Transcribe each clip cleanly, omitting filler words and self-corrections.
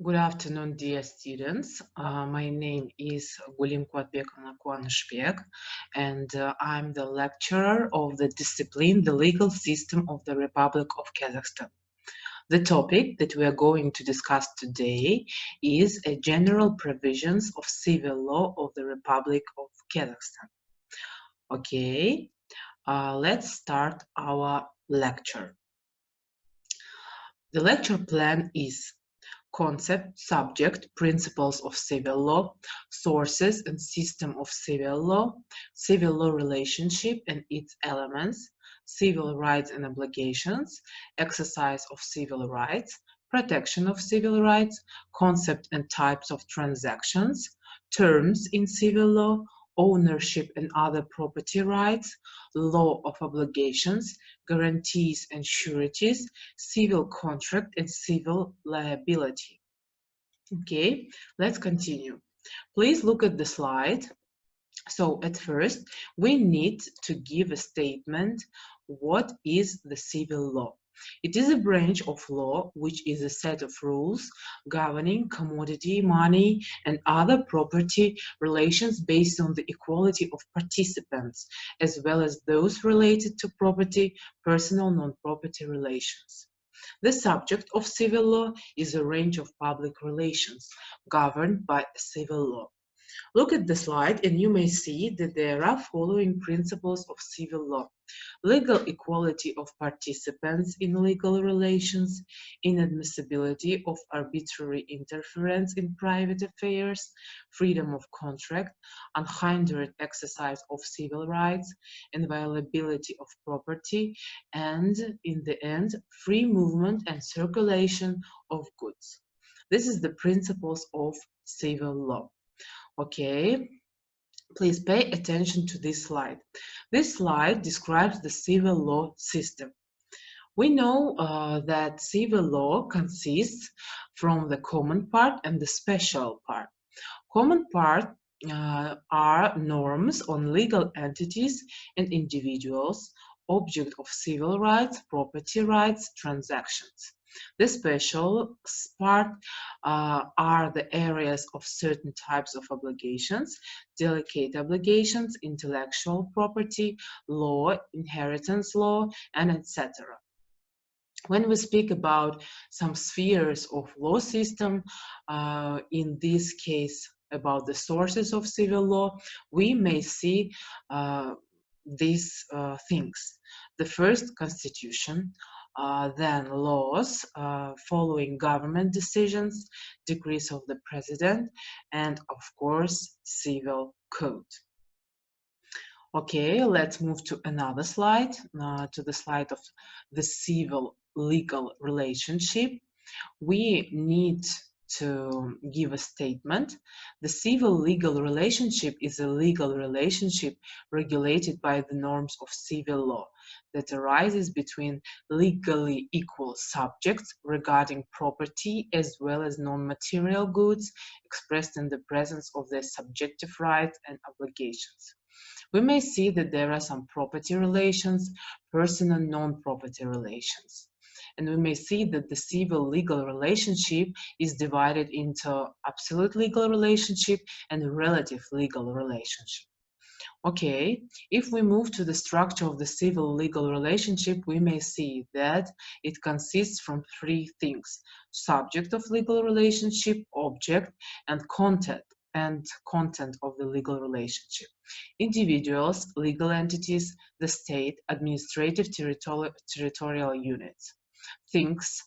Good afternoon, dear students. My name is Gulim Kuatbekovna Kuanishbek, and I'm the lecturer of the discipline, the legal system of the Republic of Kazakhstan. The topic that we are going to discuss today is a general provisions of civil law of the Republic of Kazakhstan. Okay, let's start our lecture. The lecture plan is concept, subject, principles of civil law, sources and system of civil law relationship and its elements, civil rights and obligations, exercise of civil rights, protection of civil rights, concept and types of transactions, terms in civil law, ownership and other property rights, law of obligations, guarantees and sureties, civil contract and civil liability. Okay, let's continue. Please look at the slide. So at first, we need to give a statement. What is the civil law? It is a branch of law which is a set of rules governing commodity, money, and other property relations based on the equality of participants, as well as those related to property, personal non-property relations. The subject of civil law is a range of public relations governed by civil law. Look at the slide and you may see that there are following principles of civil law: legal equality of participants in legal relations, inadmissibility of arbitrary interference in private affairs, freedom of contract, unhindered exercise of civil rights, inviolability of property, and in the end, free movement and circulation of goods. This is the principles of civil law. Okay, please pay attention to this slide. This slide describes the civil law system. We know that civil law consists from the common part and the special part. Common part are norms on legal entities and individuals, object of civil rights, property rights, transactions. The special part are the areas of certain types of obligations, delicate obligations, intellectual property, law, inheritance law, and etc. When we speak about some spheres of law system, in this case about the sources of civil law, we may see these things. The first, constitution, then laws following government decisions, decrees of the president, and of course civil code. Okay, let's move to another slide, to the slide of the civil legal relationship. We need to give a statement. The civil legal relationship is a legal relationship regulated by the norms of civil law that arises between legally equal subjects regarding property as well as non-material goods expressed in the presence of their subjective rights and obligations. We may see that there are some property relations, personal and non-property relations. And we may see that the civil legal relationship is divided into absolute legal relationship and relative legal relationship. Okay, if we move to the structure of the civil legal relationship, we may see that it consists from three things: subject of legal relationship, object, and content of the legal relationship. Individuals, legal entities, the state, administrative territorial units. Things,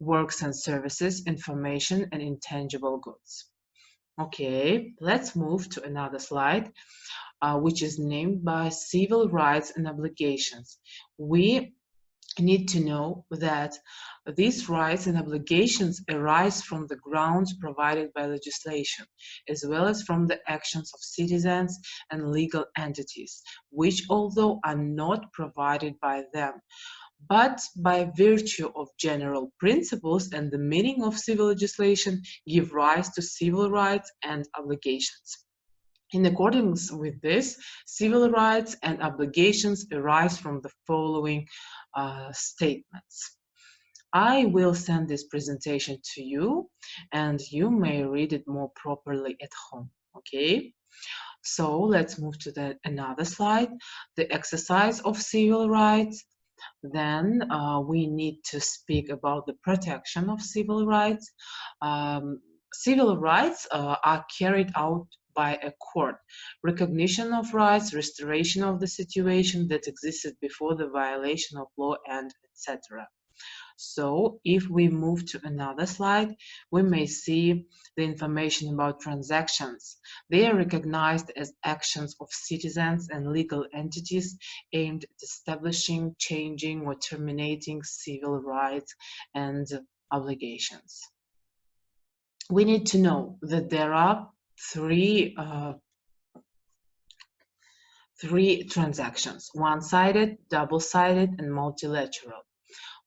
works and services, information, and intangible goods. Okay, let's move to another slide, which is named by civil rights and obligations. We need to know that these rights and obligations arise from the grounds provided by legislation, as well as from the actions of citizens and legal entities, which, although are not provided by them, but by virtue of general principles and the meaning of civil legislation, give rise to civil rights and obligations. In accordance with this, civil rights and obligations arise from the following statements. I will send this presentation to you and you may read it more properly at home, okay? So let's move to another slide, the exercise of civil rights. Then we need to speak about the protection of civil rights. Civil rights are carried out by a court. Recognition of rights, restoration of the situation that existed before the violation of law, and etc. So if we move to another slide, we may see the information about transactions. They are recognized as actions of citizens and legal entities aimed at establishing, changing, or terminating civil rights and obligations. We need to know that there are three transactions: one-sided, double-sided, and multilateral.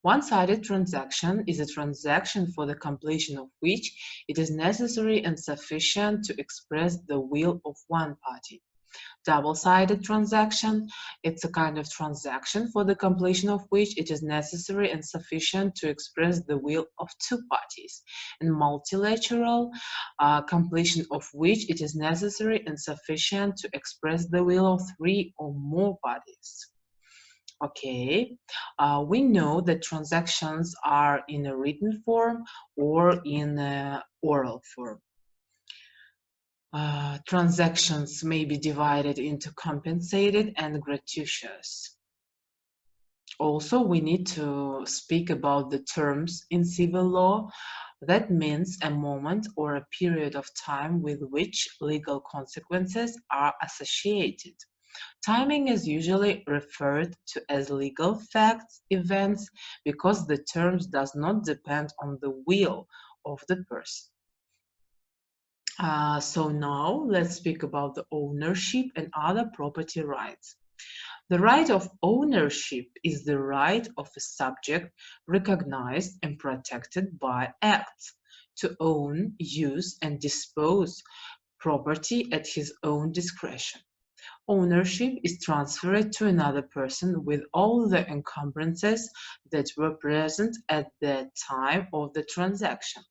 One-sided transaction is a transaction for the completion of which it is necessary and sufficient to express the will of one party. Double-sided transaction, it's a kind of transaction for the completion of which it is necessary and sufficient to express the will of two parties. And multilateral, completion of which it is necessary and sufficient to express the will of three or more parties. Okay, we know that transactions are in a written form or in an oral form. Transactions may be divided into compensated and gratuitous. Also, we need to speak about the terms in civil law. That means a moment or a period of time with which legal consequences are associated. Timing is usually referred to as legal facts, events, because the terms does not depend on the will of the person. So now let's speak about the ownership and other property rights. The right of ownership is the right of a subject recognized and protected by acts to own, use, and dispose property at his own discretion. Ownership is transferred to another person with all the encumbrances that were present at the time of the transaction.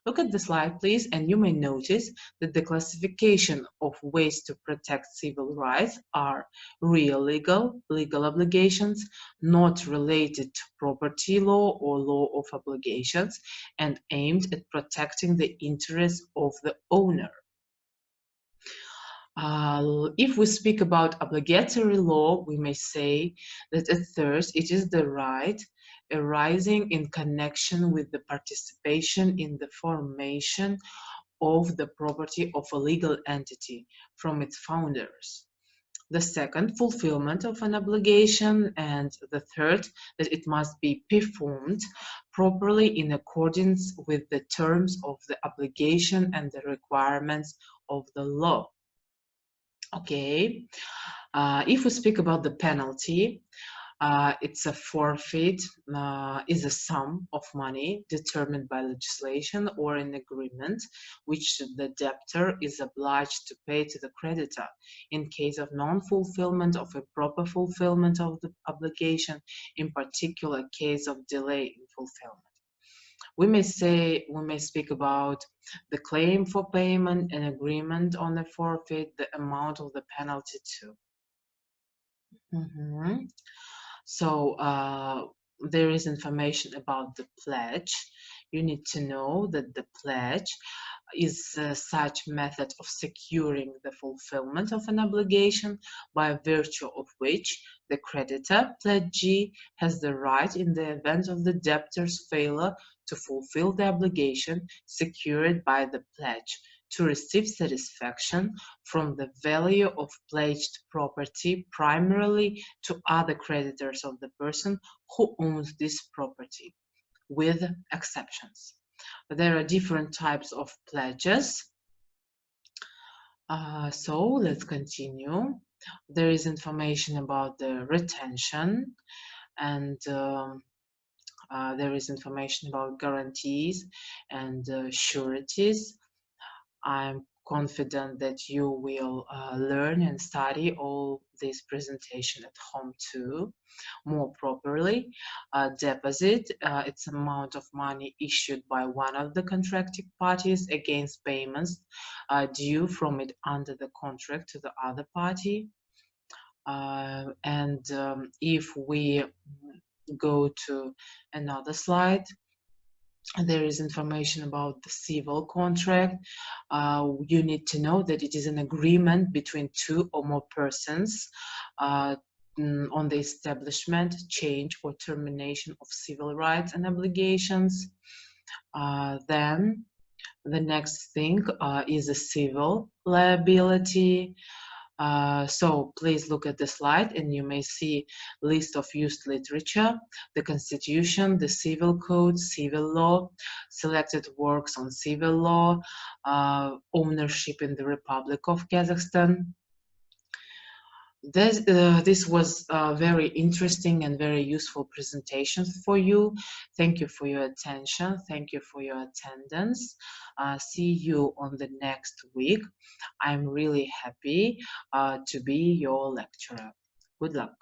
Look at the slide, please, and you may notice that the classification of ways to protect civil rights are real legal obligations, not related to property law or law of obligations, and aimed at protecting the interests of the owner. If we speak about obligatory law, we may say that at first it is the right arising in connection with the participation in the formation of the property of a legal entity from its founders. The second, fulfillment of an obligation, and the third, that it must be performed properly in accordance with the terms of the obligation and the requirements of the law. Okay, if we speak about the penalty, it's a forfeit, is a sum of money determined by legislation or an agreement which the debtor is obliged to pay to the creditor in case of non-fulfillment of a proper fulfillment of the obligation, in particular case of delay in fulfillment. We may speak about the claim for payment, an agreement on the forfeit, the amount of the penalty too. So there is information about the pledge. You need to know that the pledge is such method of securing the fulfillment of an obligation by virtue of which the creditor, pledgee, has the right in the event of the debtor's failure to fulfill the obligation secured by the pledge to receive satisfaction from the value of pledged property primarily to other creditors of the person who owns this property, with exceptions. There are different types of pledges. So let's continue. There is information about the retention, and there is information about guarantees and sureties. I'm confident that you will learn and study all this presentation at home too, more properly. Deposit, it's amount of money issued by one of the contracting parties against payments due from it under the contract to the other party. If we go to another slide, there is information about the civil contract. You need to know that it is an agreement between two or more persons on the establishment, change, or termination of civil rights and obligations. Then the next thing is a civil liability. So please look at the slide and you may see list of used literature, the Constitution, the Civil Code, civil law, selected works on civil law, ownership in the Republic of Kazakhstan. This was a very interesting and very useful presentation for you. Thank you for your attention. Thank you for your attendance. See you on the next week. I'm really happy to be your lecturer. Good luck.